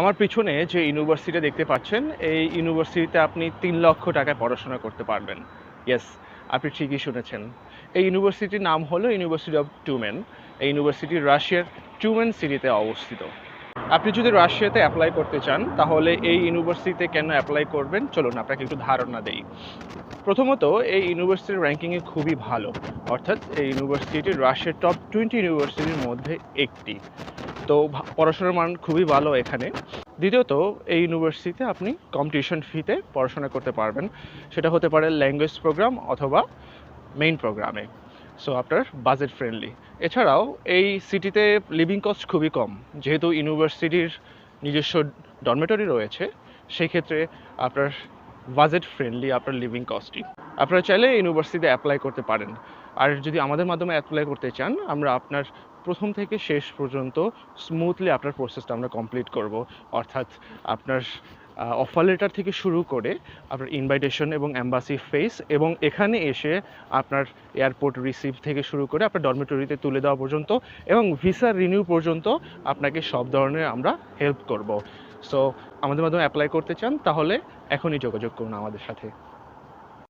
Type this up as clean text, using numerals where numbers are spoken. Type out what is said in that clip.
আমার পিছনে যে ইউনিভার্সিটি দেখতে পাচ্ছেন, এই ইউনিভার্সিটিতে আপনি ৩ লক্ষ টাকায় পড়াশোনা করতে পারবেন। ইয়েস, আপনি ঠিকই শুনেছেন। এই ইউনিভার্সিটির নাম হলো ইউনিভার্সিটি অফ টিউমেন। এই ইউনিভার্সিটি রাশিয়ার টিউমেন সিটিতে অবস্থিত। আপনি যদি রাশিয়াতে অ্যাপ্লাই করতে চান, তাহলে এই ইউনিভার্সিটিতে কেন অ্যাপ্লাই করবেন? চলুন আপনাকে একটু ধারণা দেই। প্রথমত, এই ইউনিভার্সিটির র্যাঙ্কিংয়ে খুবই ভালো। অর্থাৎ এই ইউনিভার্সিটি রাশিয়ার টপ 20 ইউনিভার্সিটির মধ্যে একটি। তো পড়াশোনার মান খুবই ভালো এখানে। দ্বিতীয়ত, এই ইউনিভার্সিটিতে আপনি কম্পিটিশন ফিতে পড়াশোনা করতে পারবেন। সেটা হতে পারে ল্যাঙ্গুয়েজ প্রোগ্রাম অথবা মেইন প্রোগ্রামে। সো আপনার বাজেট ফ্রেন্ডলি। এছাড়াও এই সিটিতে লিভিং কস্ট খুবই কম। যেহেতু ইউনিভার্সিটির নিজস্ব ডরমেটরি রয়েছে, সেই ক্ষেত্রে আপনার বাজেট ফ্রেন্ডলি আপনার লিভিং কস্টই। আপনারা চাইলে ইউনিভার্সিটিতে অ্যাপ্লাই করতে পারেন। আর যদি আমাদের মাধ্যমে অ্যাপ্লাই করতে চান, আমরা আপনার প্রথম থেকে শেষ পর্যন্ত স্মুথলি আপনার প্রসেসটা আমরা কমপ্লিট করব। অর্থাৎ আপনার অফার লেটার থেকে শুরু করে আপনার ইনভাইটেশন এবং অ্যাম্বাসি ফেস এবং এখানে এসে আপনার এয়ারপোর্ট রিসিভ থেকে শুরু করে আপনার ডরমেটরিতে তুলে দেওয়া পর্যন্ত এবং ভিসা রিনিউ পর্যন্ত আপনাকে সব ধরনের আমরা হেল্প করব। সো আমাদের মাধ্যমে অ্যাপ্লাই করতে চান, তাহলে এখনই যোগাযোগ করুন আমাদের সাথে।